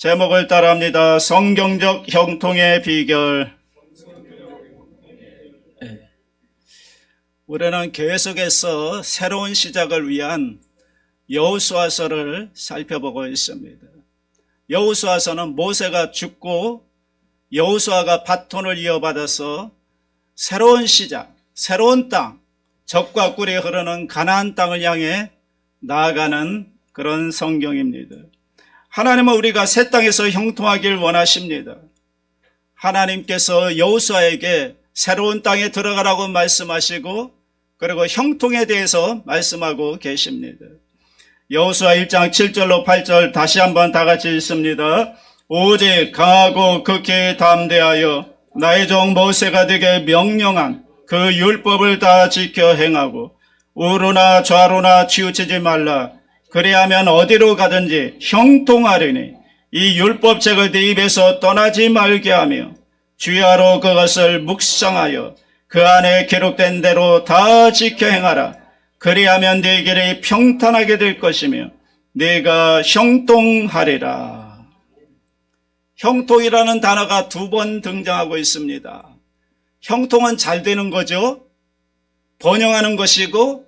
제목을 따라합니다. 성경적 형통의 비결. 우리는 계속해서 새로운 시작을 위한 여호수아서를 살펴보고 있습니다. 여호수아서는 모세가 죽고 여호수아가 바톤을 이어받아서 새로운 시작, 새로운 땅, 젖과 꿀이 흐르는 가나안 땅을 향해 나아가는 그런 성경입니다. 하나님은 우리가 새 땅에서 형통하길 원하십니다. 하나님께서 여호수아에게 새로운 땅에 들어가라고 말씀하시고 그리고 형통에 대해서 말씀하고 계십니다. 여호수아 1장 7절로 8절 다시 한번 다 같이 읽습니다. 오직 강하고 극히 담대하여 나의 종 모세가 되게 명령한 그 율법을 다 지켜 행하고 우로나 좌로나 치우치지 말라. 그리하면 어디로 가든지 형통하리니 이 율법책을 네 입에서 떠나지 말게 하며 주야로 그것을 묵상하여 그 안에 기록된 대로 다 지켜 행하라. 그리하면 네 길이 평탄하게 될 것이며 네가 형통하리라. 형통이라는 단어가 2번 등장하고 있습니다. 형통은 잘 되는 거죠. 번영하는 것이고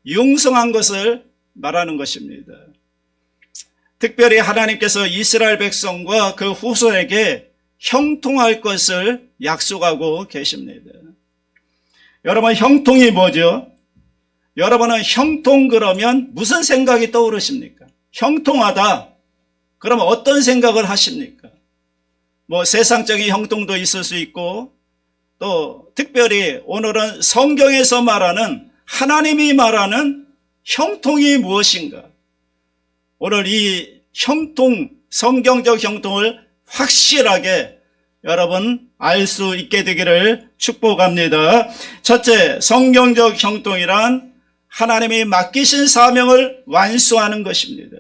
융성한 것을 말하는 것입니다. 특별히 하나님께서 이스라엘 백성과 그 후손에게 형통할 것을 약속하고 계십니다. 여러분, 형통이 뭐죠? 여러분은 형통 그러면 무슨 생각이 떠오르십니까? 형통하다 그러면 어떤 생각을 하십니까? 뭐 세상적인 형통도 있을 수 있고 또 특별히 오늘은 성경에서 말하는 하나님이 말하는 형통이 무엇인가? 오늘 이 형통, 성경적 형통을 확실하게 여러분 알 수 있게 되기를 축복합니다. 첫째, 성경적 형통이란 하나님이 맡기신 사명을 완수하는 것입니다.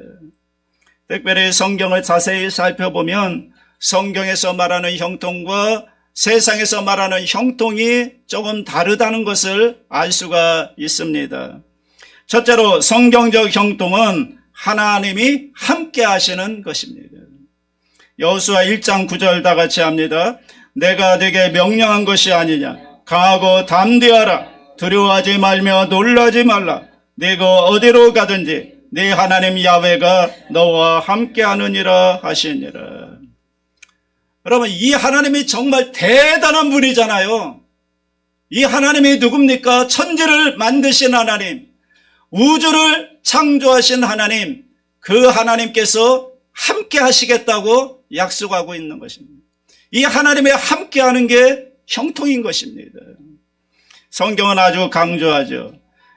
특별히 성경을 자세히 살펴보면 성경에서 말하는 형통과 세상에서 말하는 형통이 조금 다르다는 것을 알 수가 있습니다. 첫째로 성경적 형통은 하나님이 함께 하시는 것입니다. 여호수아 1장 9절 다 같이 합니다. 내가 네게 명령한 것이 아니냐. 강하고 담대하라. 두려워하지 말며 놀라지 말라. 네가 어디로 가든지 네 하나님 야훼가 너와 함께 하느니라 하시니라. 여러분, 이 하나님이 정말 대단한 분이잖아요. 이 하나님이 누굽니까? 천지를 만드신 하나님, 우주를 창조하신 하나님, 그 하나님께서 함께 하시겠다고 약속하고 있는 것입니다. 이 하나님이 함께 하는 게 형통인 것입니다. 성경은 아주 강조하죠.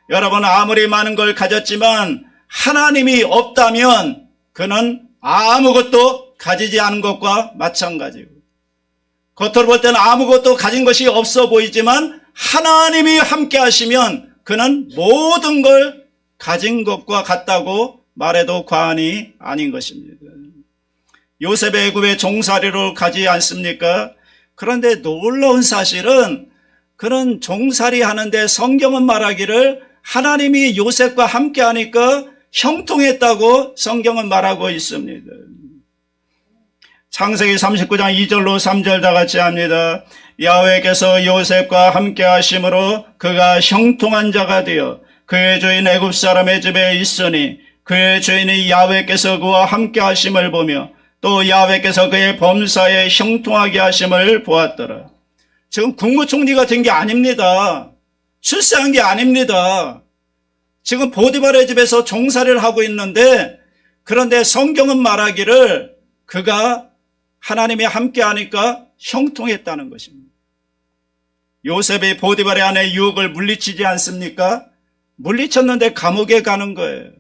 여러분, 아무리 많은 걸 가졌지만 하나님이 없다면 그는 아무것도 가지지 않은 것과 마찬가지고, 겉으로 볼 때는 아무것도 가진 것이 없어 보이지만 하나님이 함께 하시면 그는 모든 걸 가진 것과 같다고 말해도 과언이 아닌 것입니다. 요셉의 애굽에 종살이로 가지 않습니까? 그런데 놀라운 사실은 그런 종살이 하는데 성경은 말하기를 하나님이 요셉과 함께 하니까 형통했다고 성경은 말하고 있습니다. 창세기 39장 2절로 3절 다 같이 합니다. 야훼께서 요셉과 함께 하심으로 그가 형통한 자가 되어 그의 주인 애굽 사람의 집에 있으니 그의 주인이 야훼께서 그와 함께 하심을 보며 또 야훼께서 그의 범사에 형통하게 하심을 보았더라. 지금 국무총리가 된 게 아닙니다. 출세한 게 아닙니다. 지금 보디발의 집에서 종살이를 하고 있는데, 그런데 성경은 말하기를 그가 하나님이 함께 하니까 형통했다는 것입니다. 요셉이 보디발의 아내 유혹을 물리치지 않습니까? 물리쳤는데 감옥에 가는 거예요.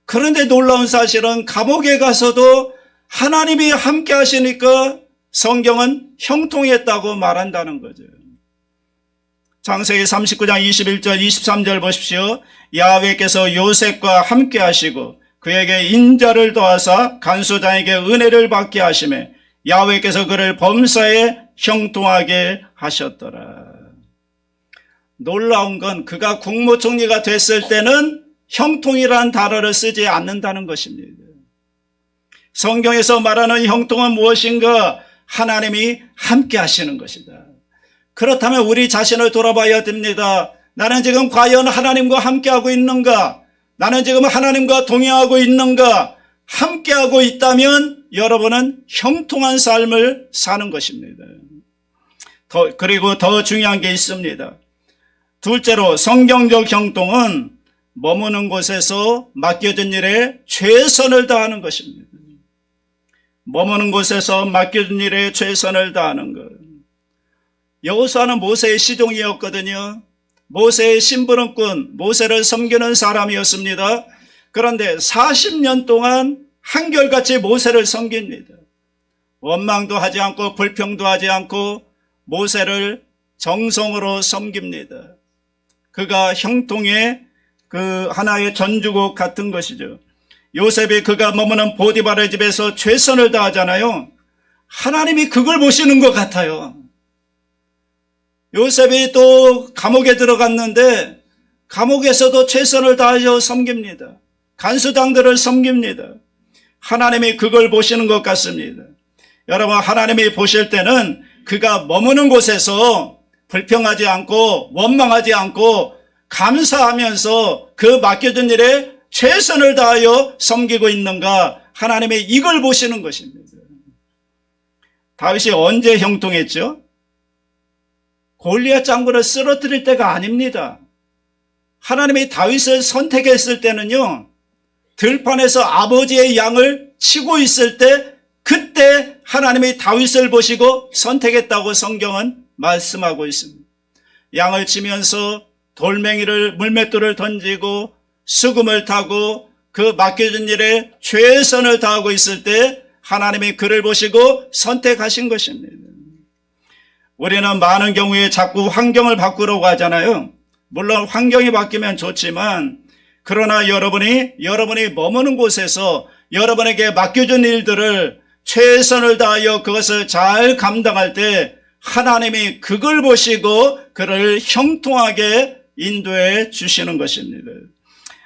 그런데 놀라운 사실은 감옥에 가서도 하나님이 함께 하시니까 성경은 형통했다고 말한다는 거죠. 창세기 39장 21절 23절 보십시오. 야훼께서 요셉과 함께 하시고 그에게 인자를 더하사 간수장에게 은혜를 받게 하시매 야훼께서 그를 범사에 형통하게 하셨더라. 놀라운 건 그가 국무총리가 됐을 때는 형통이라는 단어를 쓰지 않는다는 것입니다. 성경에서 말하는 형통은 무엇인가? 하나님이 함께 하시는 것이다. 그렇다면 우리 자신을 돌아봐야 됩니다. 나는 지금 과연 하나님과 함께하고 있는가? 나는 지금 하나님과 동행하고 있는가? 함께하고 있다면 여러분은 형통한 삶을 사는 것입니다. 그리고 더 중요한 게 있습니다. 둘째로 성경적 형통은 머무는 곳에서 맡겨진 일에 최선을 다하는 것입니다. 머무는 곳에서 맡겨진 일에 최선을 다하는 것. 여호수아는 모세의 시종이었거든요. 모세의 심부름꾼, 모세를 섬기는 사람이었습니다. 그런데 40년 동안 한결같이 모세를 섬깁니다. 원망도 하지 않고 불평도 하지 않고 모세를 정성으로 섬깁니다. 그가 형통의 그 하나의 전주곡 같은 것이죠. 요셉이 그가 머무는 보디발의 집에서 최선을 다하잖아요. 하나님이 그걸 보시는 것 같아요. 요셉이 또 감옥에 들어갔는데 감옥에서도 최선을 다하여 섬깁니다. 간수당들을 섬깁니다. 하나님이 그걸 보시는 것 같습니다. 여러분, 하나님이 보실 때는 그가 머무는 곳에서 불평하지 않고 원망하지 않고 감사하면서 그 맡겨진 일에 최선을 다하여 섬기고 있는가, 하나님이 이걸 보시는 것입니다. 다윗이 언제 형통했죠? 골리앗 장군을 쓰러뜨릴 때가 아닙니다. 하나님이 다윗을 선택했을 때는요, 들판에서 아버지의 양을 치고 있을 때, 그때 하나님이 다윗을 보시고 선택했다고 성경은 말씀하고 있습니다. 양을 치면서 돌멩이를, 물맷돌을 던지고 수금을 타고 그 맡겨진 일에 최선을 다하고 있을 때 하나님이 그를 보시고 선택하신 것입니다. 우리는 많은 경우에 자꾸 환경을 바꾸려고 하잖아요. 물론 환경이 바뀌면 좋지만, 그러나 여러분이 머무는 곳에서 여러분에게 맡겨진 일들을 최선을 다하여 그것을 잘 감당할 때 하나님이 그걸 보시고 그를 형통하게 인도해 주시는 것입니다.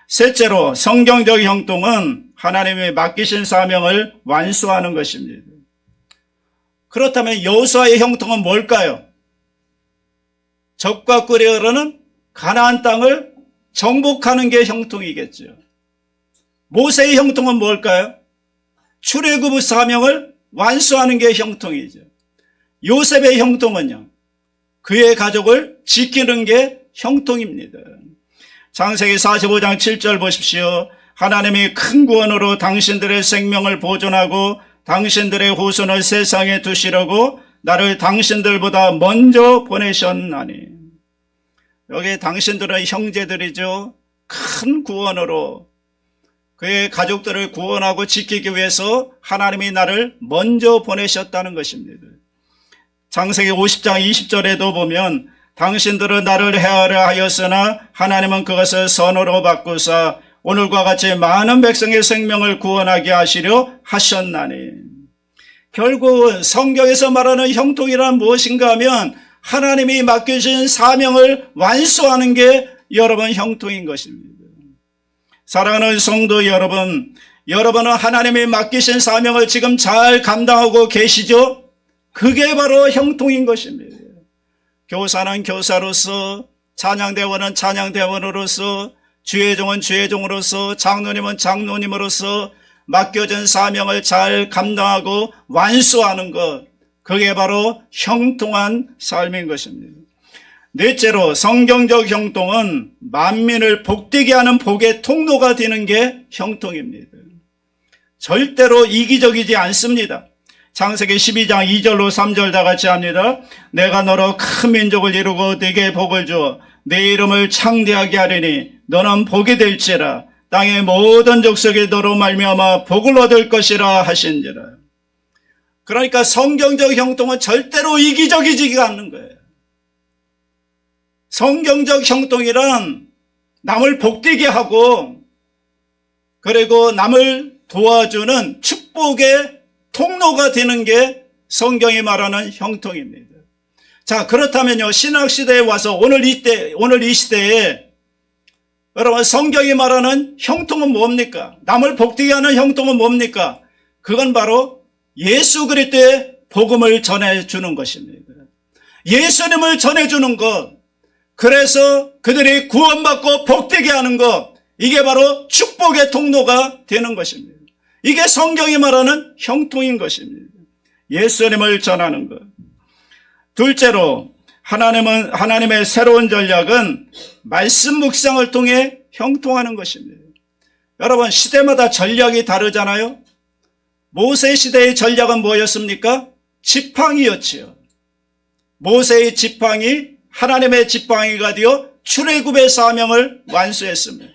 셋째로 성경적 형통은 하나님이 맡기신 사명을 완수하는 것입니다. 그렇다면 여호수아의 형통은 뭘까요? 적과 꿀이 흐르는 가나안 땅을 정복하는 게 형통이겠죠. 모세의 형통은 뭘까요? 출애굽의 사명을 완수하는 게 형통이죠. 요셉의 형통은요, 그의 가족을 지키는 게 형통입니다. 창세기 45장 7절 보십시오. 하나님이 큰 구원으로 당신들의 생명을 보존하고 당신들의 후손을 세상에 두시려고 나를 당신들보다 먼저 보내셨나니. 여기 당신들은 형제들이죠. 큰 구원으로 그의 가족들을 구원하고 지키기 위해서 하나님이 나를 먼저 보내셨다는 것입니다. 창세기 50장 20절에도 보면 당신들은 나를 해하려 하였으나 하나님은 그것을 선으로 바꾸사 오늘과 같이 많은 백성의 생명을 구원하게 하시려 하셨나니. 결국은 성경에서 말하는 형통이란 무엇인가 하면 하나님이 맡겨주신 사명을 완수하는 게 여러분 형통인 것입니다. 사랑하는 성도 여러분, 여러분은 하나님이 맡기신 사명을 지금 잘 감당하고 계시죠? 그게 바로 형통인 것입니다. 교사는 교사로서, 찬양대원은 찬양대원으로서, 주의종은 주의종으로서, 장로님은 장로님으로서 맡겨진 사명을 잘 감당하고 완수하는 것, 그게 바로 형통한 삶인 것입니다. 넷째로 성경적 형통은 만민을 복되게 하는 복의 통로가 되는 게 형통입니다. 절대로 이기적이지 않습니다. 창세기 12장 2절로 3절 다 같이 합니다. 내가 너로 큰 민족을 이루고 네게 복을 주어 내 이름을 창대하게 하리니 너는 복이 될지라 땅의 모든 족속이 너로 말미암아 복을 얻을 것이라 하신지라. 그러니까 성경적 형통은 절대로 이기적이지 않는 거예요. 성경적 형통이란 남을 복되게 하고 그리고 남을 도와주는 축복의 통로가 되는 게 성경이 말하는 형통입니다. 자, 그렇다면요, 신학시대에 와서 오늘 이 시대에 여러분 성경이 말하는 형통은 뭡니까? 남을 복되게 하는 형통은 뭡니까? 그건 바로 예수 그리스도의 복음을 전해주는 것입니다. 예수님을 전해주는 것, 그래서 그들이 구원받고 복되게 하는 것, 이게 바로 축복의 통로가 되는 것입니다. 이게 성경이 말하는 형통인 것입니다. 예수님을 전하는 것. 둘째로 하나님의 새로운 전략은 말씀 묵상을 통해 형통하는 것입니다. 여러분, 시대마다 전략이 다르잖아요. 모세 시대의 전략은 뭐였습니까? 지팡이였지요. 모세의 지팡이, 하나님의 지팡이가 되어 출애굽의 사명을 완수했습니다.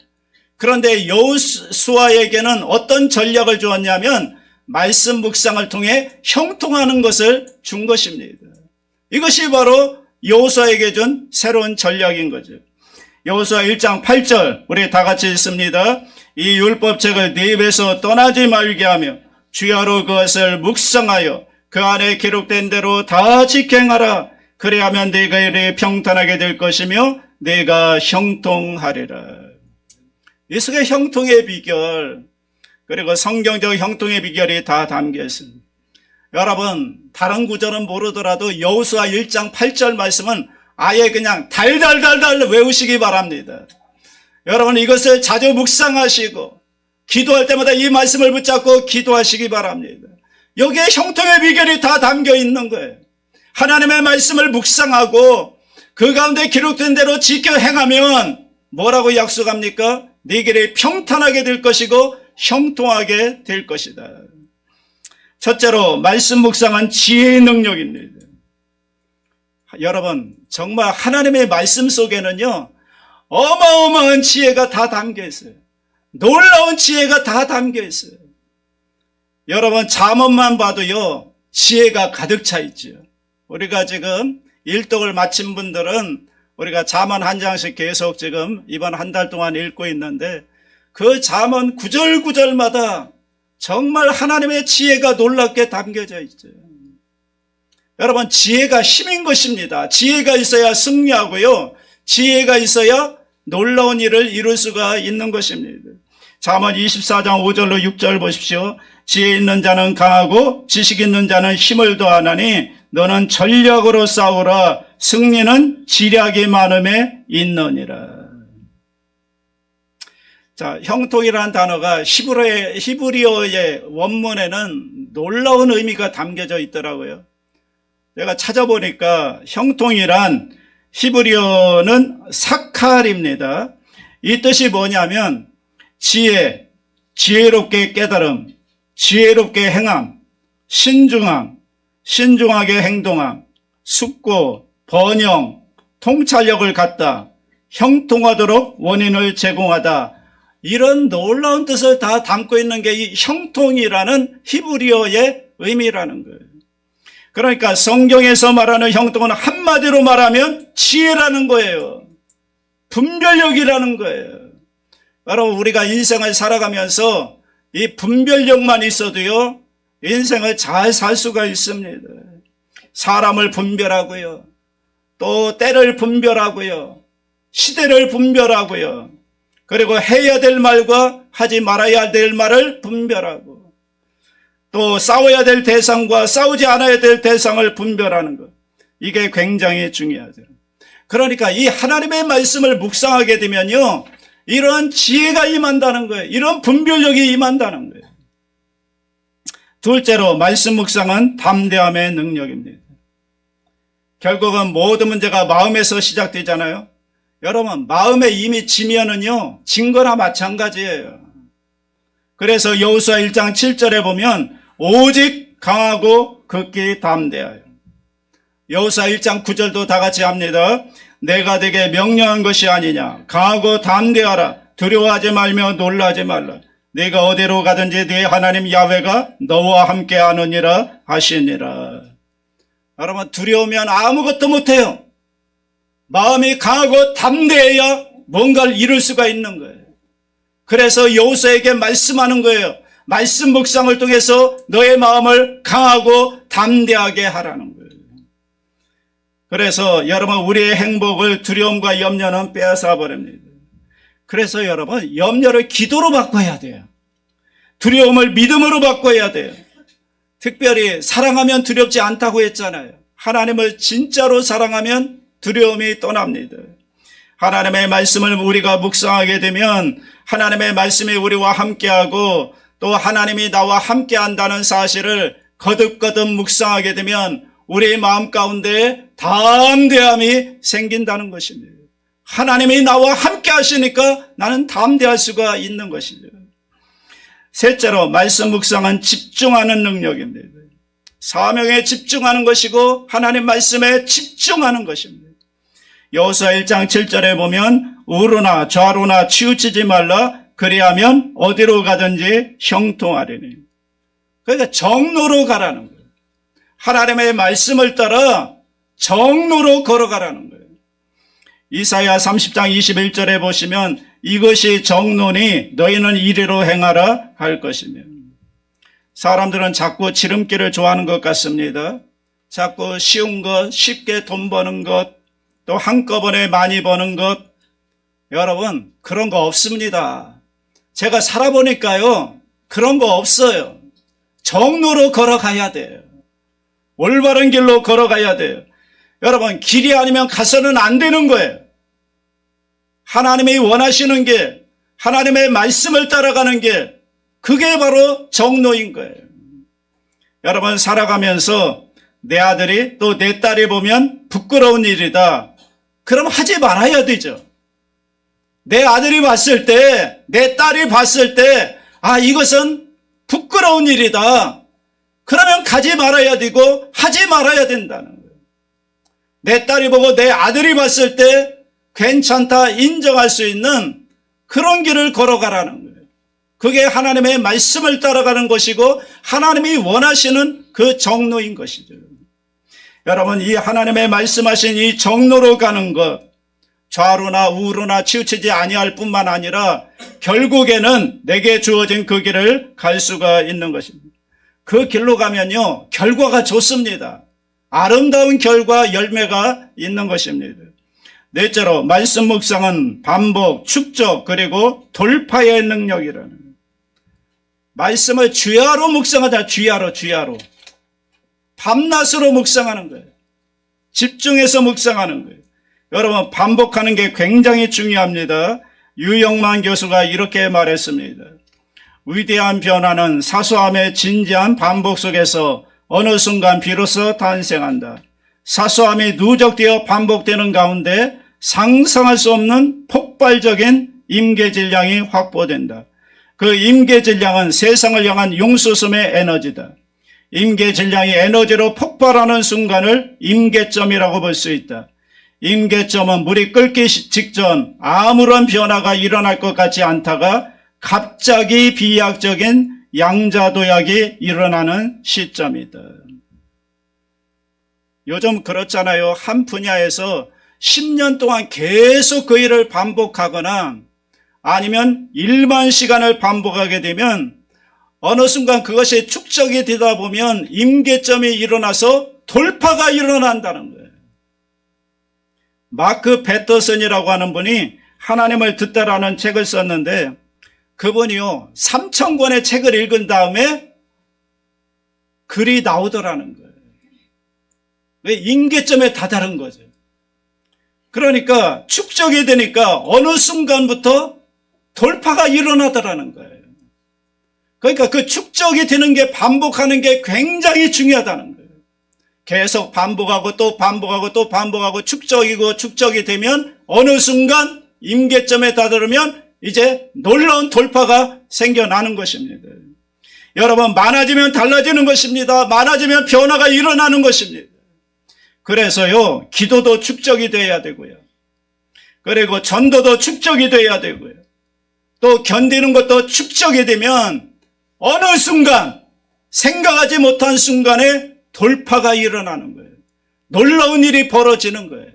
그런데 여호수아에게는 어떤 전략을 주었냐면 말씀 묵상을 통해 형통하는 것을 준 것입니다. 이것이 바로 여호수아에게 준 새로운 전략인 거죠. 여호수아 1장 8절 우리 다 같이 읽습니다. 이 율법책을 네 입에서 떠나지 말게 하며 주야로 그것을 묵상하여 그 안에 기록된 대로 다 지켜행하라. 그래야만 네가 이르 평탄하게 될 것이며 네가 형통하리라. 이 속에 형통의 비결, 그리고 성경적 형통의 비결이 다 담겨 있습니다. 여러분, 다른 구절은 모르더라도 여호수아 1장 8절 말씀은 아예 그냥 달달달달 외우시기 바랍니다. 여러분, 이것을 자주 묵상하시고 기도할 때마다 이 말씀을 붙잡고 기도하시기 바랍니다. 여기에 형통의 비결이 다 담겨 있는 거예요. 하나님의 말씀을 묵상하고 그 가운데 기록된 대로 지켜 행하면 뭐라고 약속합니까? 네 길이 평탄하게 될 것이고 형통하게 될 것이다. 첫째로 말씀 묵상은 지혜의 능력입니다. 여러분, 정말 하나님의 말씀 속에는요, 어마어마한 지혜가 다 담겨 있어요. 놀라운 지혜가 다 담겨 있어요. 여러분, 잠언만 봐도요, 지혜가 가득 차 있죠. 우리가 지금 일독을 마친 분들은 우리가 잠언 한 장씩 계속 지금 이번 한 달 동안 읽고 있는데, 그 잠언 구절구절마다 정말 하나님의 지혜가 놀랍게 담겨져 있어요. 여러분, 지혜가 힘인 것입니다. 지혜가 있어야 승리하고요, 지혜가 있어야 놀라운 일을 이룰 수가 있는 것입니다. 잠언 24장 5절로 6절 보십시오. 지혜 있는 자는 강하고 지식 있는 자는 힘을 더하나니 너는 전략으로 싸우라. 승리는 지략이 많음에 있느니라. 자, 형통이라는 단어가 히브리어의 원문에는 놀라운 의미가 담겨져 있더라고요. 내가 찾아보니까 형통이란 히브리어는 사칼입니다. 이 뜻이 뭐냐면 지혜, 지혜롭게 깨달음, 지혜롭게 행함, 신중함, 신중하게 행동함, 숙고, 번영, 통찰력을 갖다, 형통하도록 원인을 제공하다. 이런 놀라운 뜻을 다 담고 있는 게 이 형통이라는 히브리어의 의미라는 거예요. 그러니까 성경에서 말하는 형통은 한마디로 말하면 지혜라는 거예요. 분별력이라는 거예요. 여러분, 우리가 인생을 살아가면서 이 분별력만 있어도요, 인생을 잘 살 수가 있습니다. 사람을 분별하고요, 또 때를 분별하고요, 시대를 분별하고요, 그리고 해야 될 말과 하지 말아야 될 말을 분별하고, 또 싸워야 될 대상과 싸우지 않아야 될 대상을 분별하는 것, 이게 굉장히 중요하죠. 그러니까 이 하나님의 말씀을 묵상하게 되면요, 이런 지혜가 임한다는 거예요. 이런 분별력이 임한다는 거예요. 둘째로 말씀 묵상은 담대함의 능력입니다. 결국은 모든 문제가 마음에서 시작되잖아요. 여러분, 마음에 이미 지면은요, 진 거나 마찬가지예요. 그래서 여호수아 1장 7절에 보면 오직 강하고 극히 담대하여. 여호수아 1장 9절도 다 같이 합니다. 내가 네게 명령한 것이 아니냐. 강하고 담대하라. 두려워하지 말며 놀라지 말라. 네가 어디로 가든지 네 하나님 야훼가 너와 함께 하느니라 하시니라. 여러분, 두려우면 아무것도 못해요. 마음이 강하고 담대해야 뭔가를 이룰 수가 있는 거예요. 그래서 여호수아에게 말씀하는 거예요. 말씀 묵상을 통해서 너의 마음을 강하고 담대하게 하라는 거예요. 그래서 여러분, 우리의 행복을 두려움과 염려는 빼앗아 버립니다. 그래서 여러분, 염려를 기도로 바꿔야 돼요. 두려움을 믿음으로 바꿔야 돼요. 특별히 사랑하면 두렵지 않다고 했잖아요. 하나님을 진짜로 사랑하면 두려움이 떠납니다. 하나님의 말씀을 우리가 묵상하게 되면 하나님의 말씀이 우리와 함께하고 또 하나님이 나와 함께한다는 사실을 거듭거듭 묵상하게 되면 우리의 마음 가운데 담대함이 생긴다는 것입니다. 하나님이 나와 함께 하시니까 나는 담대할 수가 있는 것이죠. 셋째로 말씀 묵상은 집중하는 능력입니다. 사명에 집중하는 것이고 하나님 말씀에 집중하는 것입니다. 여호수아 1장 7절에 보면 우로나 좌로나 치우치지 말라 그리하면 어디로 가든지 형통하리니. 그러니까 정로로 가라는 거예요. 하나님의 말씀을 따라 정로로 걸어가라는 거예요. 이사야 30장 21절에 보시면 이것이 정로니 너희는 이리로 행하라 할 것이며. 사람들은 자꾸 지름길을 좋아하는 것 같습니다. 자꾸 쉬운 것, 쉽게 돈 버는 것, 또 한꺼번에 많이 버는 것. 여러분, 그런 거 없습니다. 제가 살아보니까요, 그런 거 없어요. 정로로 걸어가야 돼요. 올바른 길로 걸어가야 돼요. 여러분, 길이 아니면 가서는 안 되는 거예요. 하나님이 원하시는 게, 하나님의 말씀을 따라가는 게, 그게 바로 정로인 거예요. 여러분, 살아가면서 내 아들이 또 내 딸이 보면 부끄러운 일이다. 그럼 하지 말아야 되죠. 내 아들이 봤을 때, 내 딸이 봤을 때, 아, 이것은 부끄러운 일이다. 그러면 가지 말아야 되고 하지 말아야 된다는 거예요. 내 딸이 보고 내 아들이 봤을 때 괜찮다 인정할 수 있는 그런 길을 걸어가라는 거예요. 그게 하나님의 말씀을 따라가는 것이고 하나님이 원하시는 그 정로인 것이죠. 여러분, 이 하나님의 말씀하신 이 정로로 가는 것, 좌로나 우로나 치우치지 아니할 뿐만 아니라 결국에는 내게 주어진 그 길을 갈 수가 있는 것입니다. 그 길로 가면요, 결과가 좋습니다. 아름다운 결과, 열매가 있는 것입니다. 넷째로 말씀 묵상은 반복, 축적, 그리고 돌파의 능력이라는 거예요. 말씀을 주야로 묵상하자. 주야로. 밤낮으로 묵상하는 거예요. 집중해서 묵상하는 거예요. 여러분, 반복하는 게 굉장히 중요합니다. 유영만 교수가 이렇게 말했습니다. 위대한 변화는 사소함의 진지한 반복 속에서 어느 순간 비로소 탄생한다. 사소함이 누적되어 반복되는 가운데 상상할 수 없는 폭발적인 임계질량이 확보된다. 그 임계질량은 세상을 향한 용수섬의 에너지다. 임계질량이 에너지로 폭발하는 순간을 임계점이라고 볼 수 있다. 임계점은 물이 끓기 직전 아무런 변화가 일어날 것 같지 않다가 갑자기 비약적인 양자도약이 일어나는 시점이다. 요즘 그렇잖아요. 한 분야에서 10년 동안 계속 그 일을 반복하거나 아니면 일만 시간을 반복하게 되면 어느 순간 그것이 축적이 되다 보면 임계점이 일어나서 돌파가 일어난다는 거예요. 마크 패터슨이라고 하는 분이 하나님을 듣다라는 책을 썼는데 그분이요 3,000권의 책을 읽은 다음에 글이 나오더라는 거예요. 왜? 임계점에 다다른 거죠. 그러니까 축적이 되니까 어느 순간부터 돌파가 일어나더라는 거예요. 그러니까 그 축적이 되는 게 반복하는 게 굉장히 중요하다는 거예요. 계속 반복하고 또 반복하고 또 반복하고 축적이 되면 어느 순간 임계점에 다다르면 이제 놀라운 돌파가 생겨나는 것입니다. 여러분, 많아지면 달라지는 것입니다. 많아지면 변화가 일어나는 것입니다. 그래서요, 기도도 축적이 돼야 되고요. 그리고 전도도 축적이 돼야 되고요. 또 견디는 것도 축적이 되면 어느 순간 생각하지 못한 순간에 돌파가 일어나는 거예요. 놀라운 일이 벌어지는 거예요.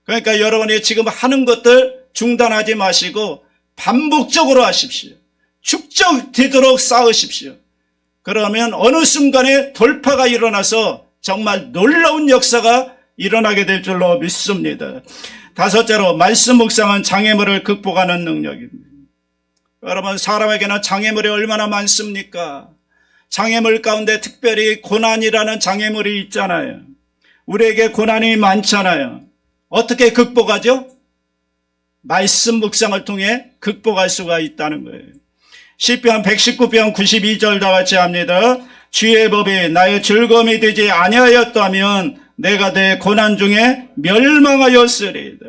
그러니까 여러분이 지금 하는 것들 중단하지 마시고 반복적으로 하십시오. 축적되도록 쌓으십시오. 그러면 어느 순간에 돌파가 일어나서 정말 놀라운 역사가 일어나게 될 줄로 믿습니다. 다섯째로 말씀 묵상은 장애물을 극복하는 능력입니다. 여러분, 사람에게는 장애물이 얼마나 많습니까? 장애물 가운데 특별히 고난이라는 장애물이 있잖아요. 우리에게 고난이 많잖아요. 어떻게 극복하죠? 말씀 묵상을 통해 극복할 수가 있다는 거예요. 시편 119편 92절 다 같이 합니다. 주의 법이 나의 즐거움이 되지 아니하였다면 내가 내 고난 중에 멸망하였으리이다.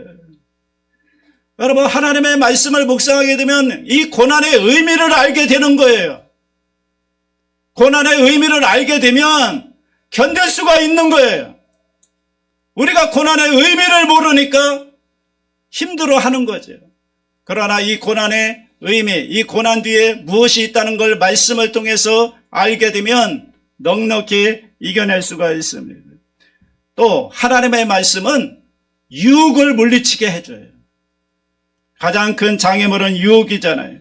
여러분, 하나님의 말씀을 묵상하게 되면 이 고난의 의미를 알게 되는 거예요. 고난의 의미를 알게 되면 견딜 수가 있는 거예요. 우리가 고난의 의미를 모르니까 힘들어하는 거죠. 그러나 이 고난의 의미, 이 고난 뒤에 무엇이 있다는 걸 말씀을 통해서 알게 되면 넉넉히 이겨낼 수가 있습니다. 또 하나님의 말씀은 유혹을 물리치게 해줘요. 가장 큰 장애물은 유혹이잖아요.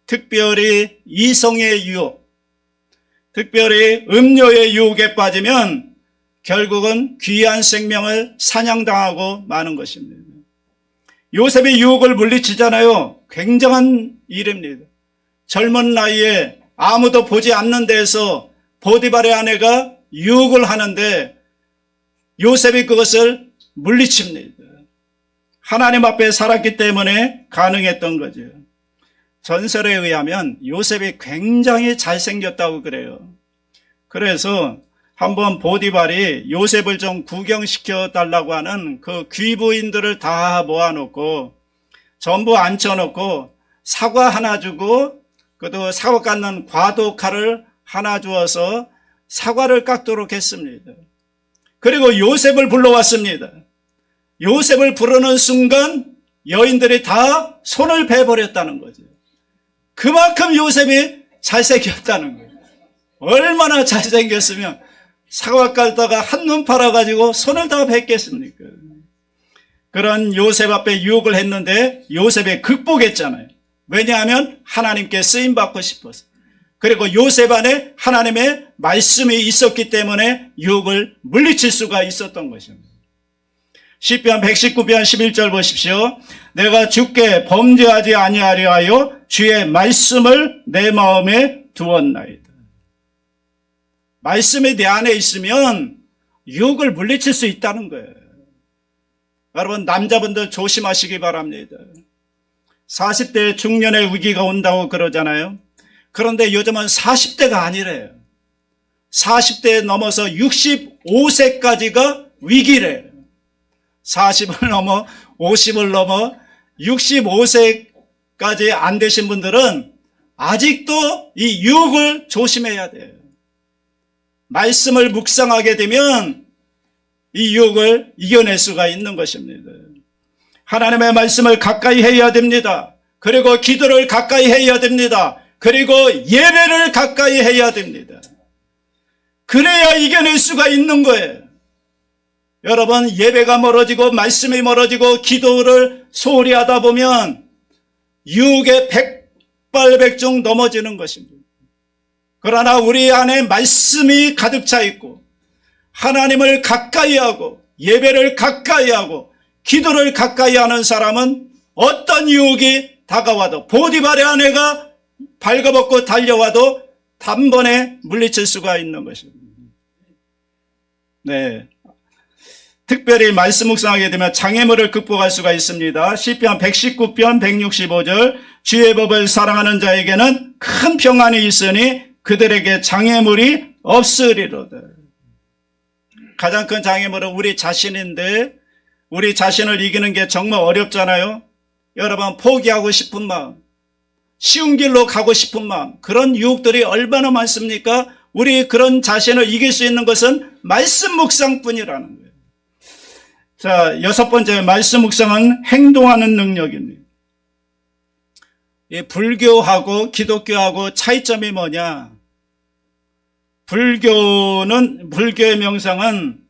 특별히 이성의 유혹, 특별히 음료의 유혹에 빠지면 결국은 귀한 생명을 사냥당하고 마는 것입니다. 요셉이 유혹을 물리치잖아요. 굉장한 일입니다. 젊은 나이에 아무도 보지 않는 데에서 보디발의 아내가 유혹을 하는데 요셉이 그것을 물리칩니다. 하나님 앞에 살았기 때문에 가능했던 거죠. 전설에 의하면 요셉이 굉장히 잘생겼다고 그래요. 그래서 한번 보디발이 요셉을 좀 구경시켜 달라고 하는 그 귀부인들을 다 모아놓고 전부 앉혀놓고 사과 하나 주고 그도 사과 깎는 과도칼을 하나 주어서 사과를 깎도록 했습니다. 그리고 요셉을 불러왔습니다. 요셉을 부르는 순간 여인들이 다 손을 베버렸다는 거죠. 그만큼 요셉이 잘생겼다는 거예요. 얼마나 잘생겼으면 사과 깔다가 한눈 팔아가지고 손을 다 뱉겠습니까? 그런 요셉 앞에 유혹을 했는데 요셉이 극복했잖아요. 왜냐하면 하나님께 쓰임받고 싶어서. 그리고 요셉 안에 하나님의 말씀이 있었기 때문에 유혹을 물리칠 수가 있었던 것입니다. 시편 119편 11절 보십시오. 내가 주께 범죄하지 아니하려 하여 주의 말씀을 내 마음에 두었나이다. 말씀이 내 안에 있으면 유혹을 물리칠 수 있다는 거예요. 여러분, 남자분들 조심하시기 바랍니다. 40대 중년의 위기가 온다고 그러잖아요. 그런데 요즘은 40대가 아니래요. 40대 넘어서 65세까지가 위기래요. 40을 넘어 50을 넘어 65세까지 안 되신 분들은 아직도 이 유혹을 조심해야 돼요. 말씀을 묵상하게 되면 이 유혹을 이겨낼 수가 있는 것입니다. 하나님의 말씀을 가까이 해야 됩니다. 그리고 기도를 가까이 해야 됩니다. 그리고 예배를 가까이 해야 됩니다. 그래야 이겨낼 수가 있는 거예요. 여러분, 예배가 멀어지고 말씀이 멀어지고 기도를 소홀히 하다 보면 유혹에 백발백중 넘어지는 것입니다. 그러나 우리 안에 말씀이 가득 차 있고 하나님을 가까이 하고 예배를 가까이 하고 기도를 가까이 하는 사람은 어떤 유혹이 다가와도 보디발의 아내가 발가벗고 달려와도 단번에 물리칠 수가 있는 것입니다. 네. 특별히 말씀 묵상하게 되면 장애물을 극복할 수가 있습니다. 시편 119편 165절 주의 법을 사랑하는 자에게는 큰 평안이 있으니 그들에게 장애물이 없으리로다. 가장 큰 장애물은 우리 자신인데 우리 자신을 이기는 게 정말 어렵잖아요. 여러분, 포기하고 싶은 마음, 쉬운 길로 가고 싶은 마음, 그런 유혹들이 얼마나 많습니까? 우리 그런 자신을 이길 수 있는 것은 말씀 묵상뿐이라는 거예요. 자, 6번째, 말씀 묵상은 행동하는 능력입니다. 이 불교하고 기독교하고 차이점이 뭐냐? 불교의 명상은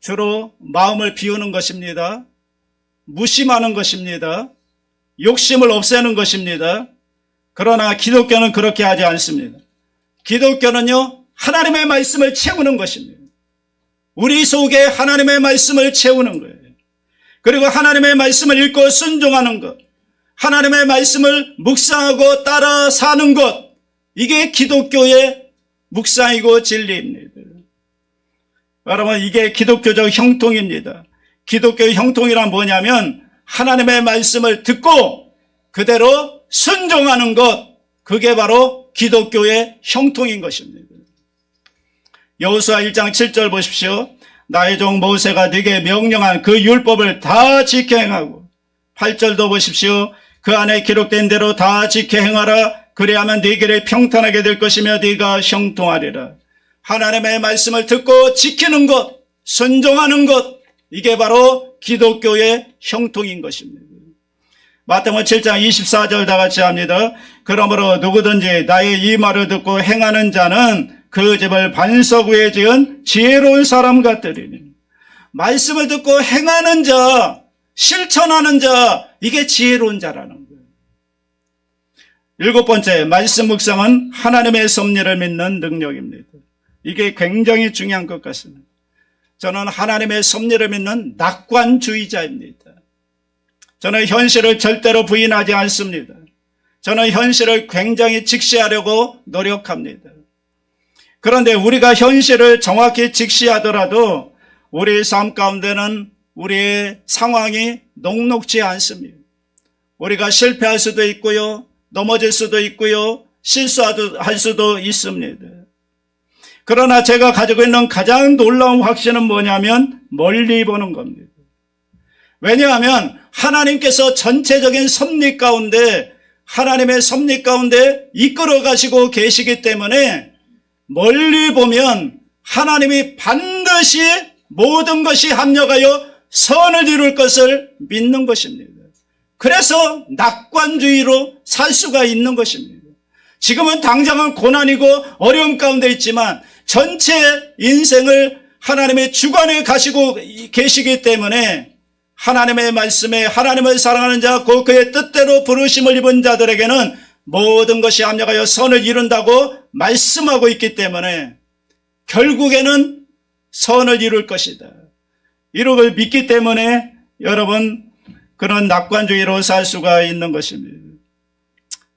주로 마음을 비우는 것입니다. 무심하는 것입니다. 욕심을 없애는 것입니다. 그러나 기독교는 그렇게 하지 않습니다. 기독교는요, 하나님의 말씀을 채우는 것입니다. 우리 속에 하나님의 말씀을 채우는 거예요. 그리고 하나님의 말씀을 읽고 순종하는 것, 하나님의 말씀을 묵상하고 따라 사는 것, 이게 기독교의 묵상이고 진리입니다. 여러분, 이게 기독교적 형통입니다. 기독교의 형통이란 뭐냐면 하나님의 말씀을 듣고 그대로 순종하는 것, 그게 바로 기독교의 형통인 것입니다. 여호수아 1장 7절 보십시오. 나의 종 모세가 네게 명령한 그 율법을 다 지켜 행하고, 8절도 보십시오. 그 안에 기록된 대로 다 지켜 행하라. 그리하면 네 길이 평탄하게 될 것이며 네가 형통하리라. 하나님의 말씀을 듣고 지키는 것, 순종하는 것, 이게 바로 기독교의 형통인 것입니다. 마태복음 7장 24절 다 같이 합니다. 그러므로 누구든지 나의 이 말을 듣고 행하는 자는 그 집을 반석 위에 지은 지혜로운 사람 같으리니. 말씀을 듣고 행하는 자, 실천하는 자, 이게 지혜로운 자라는 거예요. 7번째, 말씀 묵상은 하나님의 섭리를 믿는 능력입니다. 이게 굉장히 중요한 것 같습니다. 저는 하나님의 섭리를 믿는 낙관주의자입니다. 저는 현실을 절대로 부인하지 않습니다. 저는 현실을 굉장히 직시하려고 노력합니다. 그런데 우리가 현실을 정확히 직시하더라도 우리의 삶 가운데는 우리의 상황이 녹록지 않습니다. 우리가 실패할 수도 있고요, 넘어질 수도 있고요, 실수할 수도 있습니다. 그러나 제가 가지고 있는 가장 놀라운 확신은 뭐냐면 멀리 보는 겁니다. 왜냐하면 하나님께서 전체적인 섭리 가운데, 하나님의 섭리 가운데 이끌어 가시고 계시기 때문에 멀리 보면 하나님이 반드시 모든 것이 합력하여 선을 이룰 것을 믿는 것입니다. 그래서 낙관주의로 살 수가 있는 것입니다. 지금은 당장은 고난이고 어려움 가운데 있지만 전체 인생을 하나님의 주관에 가시고 계시기 때문에 하나님의 말씀에 하나님을 사랑하는 자, 곧 그의 뜻대로 부르심을 입은 자들에게는 모든 것이 합력하여 선을 이룬다고 말씀하고 있기 때문에 결국에는 선을 이룰 것이다. 이룩을 믿기 때문에 여러분, 그런 낙관주의로 살 수가 있는 것입니다.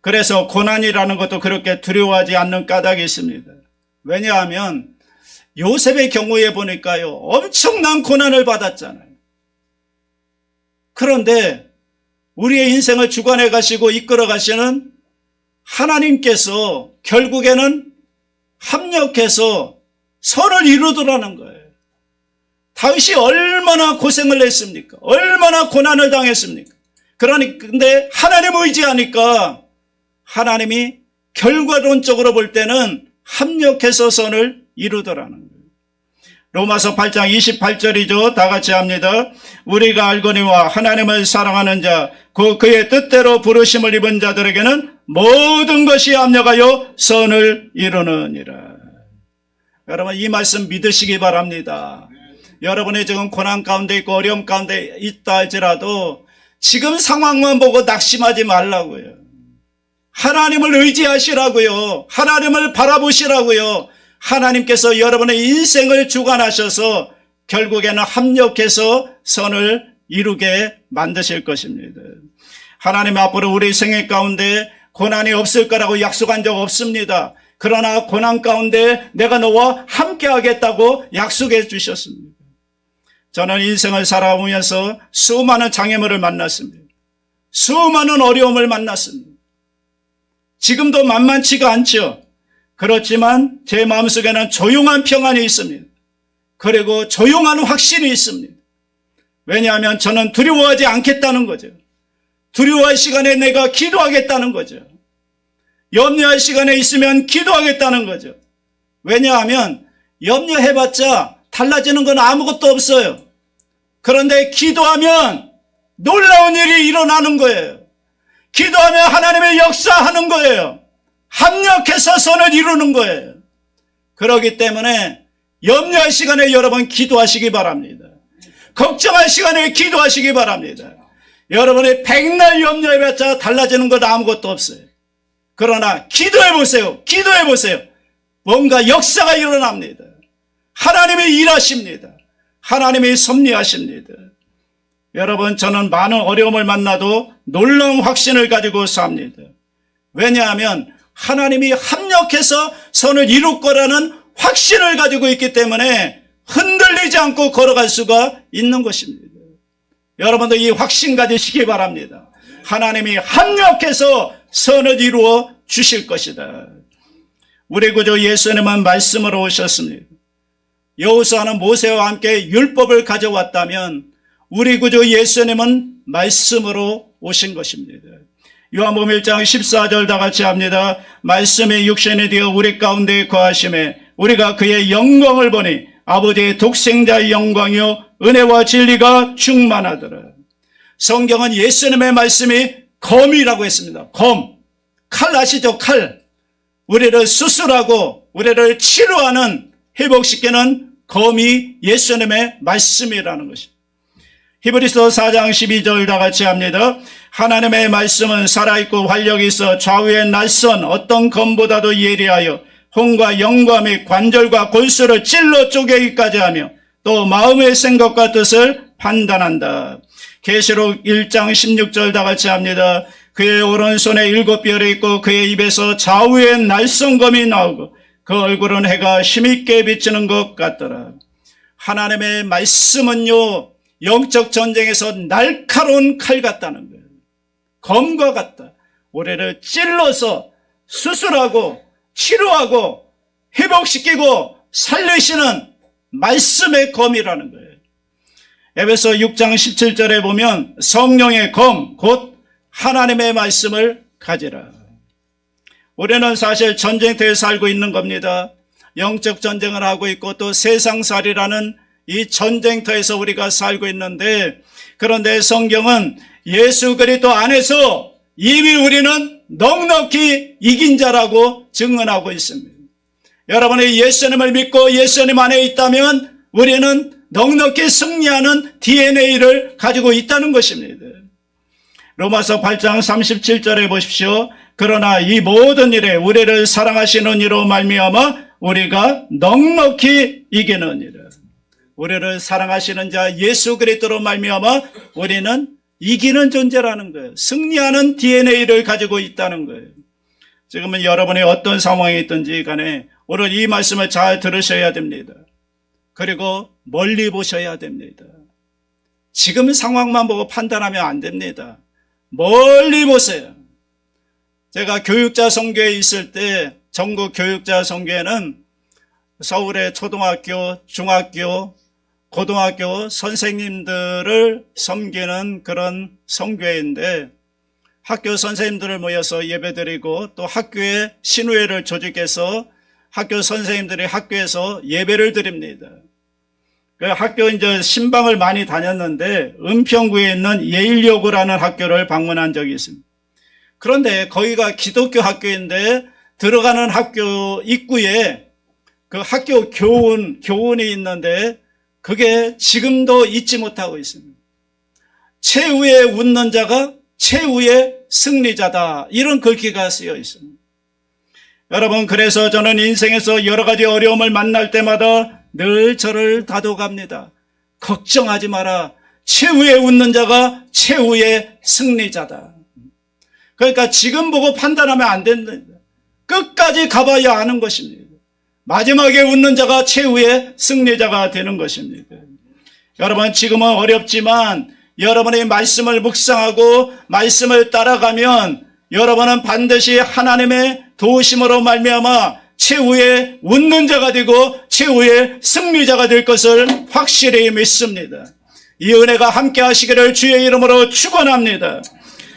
그래서 고난이라는 것도 그렇게 두려워하지 않는 까닭이 있습니다. 왜냐하면 요셉의 경우에 보니까요, 엄청난 고난을 받았잖아요. 그런데 우리의 인생을 주관해 가시고 이끌어 가시는 하나님께서 결국에는 합력해서 선을 이루더라는 거예요. 다윗이 얼마나 고생을 했습니까? 얼마나 고난을 당했습니까? 근데 하나님 의지하니까 하나님이 결과론적으로 볼 때는 합력해서 선을 이루더라는 거예요. 로마서 8장 28절이죠. 다 같이 합니다. 우리가 알거니와 하나님을 사랑하는 자, 곧 그의 뜻대로 부르심을 입은 자들에게는 모든 것이 합력하여 선을 이루느니라. 여러분, 이 말씀 믿으시기 바랍니다. 여러분이 지금 고난 가운데 있고 어려움 가운데 있다 할지라도 지금 상황만 보고 낙심하지 말라고요. 하나님을 의지하시라고요. 하나님을 바라보시라고요. 하나님께서 여러분의 인생을 주관하셔서 결국에는 합력해서 선을 이루게 만드실 것입니다. 하나님 앞으로 우리 생애 가운데 고난이 없을 거라고 약속한 적 없습니다. 그러나 고난 가운데 내가 너와 함께 하겠다고 약속해 주셨습니다. 저는 인생을 살아오면서 수많은 장애물을 만났습니다. 수많은 어려움을 만났습니다. 지금도 만만치가 않죠. 그렇지만 제 마음속에는 조용한 평안이 있습니다. 그리고 조용한 확신이 있습니다. 왜냐하면 저는 두려워하지 않겠다는 거죠. 두려워할 시간에 내가 기도하겠다는 거죠. 염려할 시간에 있으면 기도하겠다는 거죠. 왜냐하면 염려해봤자 달라지는 건 아무것도 없어요. 그런데 기도하면 놀라운 일이 일어나는 거예요. 기도하면 하나님의 역사하는 거예요. 합력해서 선을 이루는 거예요. 그렇기 때문에 염려할 시간에 여러분 기도하시기 바랍니다. 걱정할 시간에 기도하시기 바랍니다. 여러분이 백날 염려해봤자 달라지는 것 아무것도 없어요. 그러나 기도해보세요. 기도해보세요. 뭔가 역사가 일어납니다. 하나님이 일하십니다. 하나님이 섭리하십니다. 여러분, 저는 많은 어려움을 만나도 놀라운 확신을 가지고 삽니다. 왜냐하면 하나님이 합력해서 선을 이룰 거라는 확신을 가지고 있기 때문에 흔들리지 않고 걸어갈 수가 있는 것입니다. 여러분도 이 확신 가지시기 바랍니다. 하나님이 합력해서 선을 이루어 주실 것이다. 우리 구주 예수님은 말씀으로 오셨습니다. 여호수아는 모세와 함께 율법을 가져왔다면 우리 구주 예수님은 말씀으로 오신 것입니다. 요한복음 1장 14절 다 같이 합니다. 말씀이 육신이 되어 우리 가운데 거하심에 우리가 그의 영광을 보니 아버지의 독생자의 영광이요 은혜와 진리가 충만하더라. 성경은 예수님의 말씀이 검이라고 했습니다. 검. 칼 아시죠? 칼. 우리를 수술하고 우리를 치료하는, 회복시키는 검이 예수님의 말씀이라는 것입니다. 히브리서 4장 12절 다 같이 합니다. 하나님의 말씀은 살아있고 활력이 있어 좌우의 날선 어떤 검보다도 예리하여 혼과 영과 및 관절과 골수를 찔러 쪼개기까지 하며 또 마음의 생각과 뜻을 판단한다. 계시록 1장 16절 다 같이 합니다. 그의 오른손에 7별이 있고 그의 입에서 좌우의 날선검이 나오고 그 얼굴은 해가 힘있게 비치는 것 같더라. 하나님의 말씀은요, 영적 전쟁에서 날카로운 칼 같다는 거예요. 검과 같다. 우리를 찔러서 수술하고 치료하고 회복시키고 살리시는 말씀의 검이라는 거예요. 에베소 6장 17절에 보면 성령의 검, 곧 하나님의 말씀을 가지라. 우리는 사실 전쟁터에 살고 있는 겁니다. 영적 전쟁을 하고 있고 또 세상살이라는 이 전쟁터에서 우리가 살고 있는데, 그런데 성경은 예수 그리스도 안에서 이미 우리는 넉넉히 이긴 자라고 증언하고 있습니다. 여러분이 예수님을 믿고 예수님 안에 있다면 우리는 넉넉히 승리하는 DNA를 가지고 있다는 것입니다. 로마서 8장 37절에 보십시오. 그러나 이 모든 일에 우리를 사랑하시는 이로 말미암아 우리가 넉넉히 이기느니라. 우리를 사랑하시는 자 예수 그리스도로 말미암아 우리는 이기는 존재라는 거예요. 승리하는 DNA를 가지고 있다는 거예요. 지금은 여러분이 어떤 상황에 있든지 간에 오늘 이 말씀을 잘 들으셔야 됩니다. 그리고 멀리 보셔야 됩니다. 지금 상황만 보고 판단하면 안 됩니다. 멀리 보세요. 제가 교육자 선교에 있을 때, 전국 교육자 선교회는 서울의 초등학교, 중학교, 고등학교 선생님들을 섬기는 그런 선교회인데, 학교 선생님들을 모여서 예배드리고 또 학교에 신우회를 조직해서 학교 선생님들이 학교에서 예배를 드립니다. 그 학교 이제 신방을 많이 다녔는데 은평구에 있는 예일여고라는 학교를 방문한 적이 있습니다. 그런데 거기가 기독교 학교인데 들어가는 학교 입구에 그 학교 교훈이 있는데 그게 지금도 잊지 못하고 있습니다. 최후에 웃는 자가 최후의 승리자다. 이런 글귀가 쓰여 있습니다. 여러분, 그래서 저는 인생에서 여러 가지 어려움을 만날 때마다 늘 저를 다독합니다. 걱정하지 마라. 최후에 웃는 자가 최후의 승리자다. 그러니까 지금 보고 판단하면 안 된다. 끝까지 가봐야 하는 것입니다. 마지막에 웃는 자가 최후의 승리자가 되는 것입니다. 여러분, 지금은 어렵지만 여러분의 말씀을 묵상하고 말씀을 따라가면 여러분은 반드시 하나님의 도우심으로 말미암아 최후의 웃는 자가 되고 최후의 승리자가 될 것을 확실히 믿습니다. 이 은혜가 함께 하시기를 주의 이름으로 축원합니다.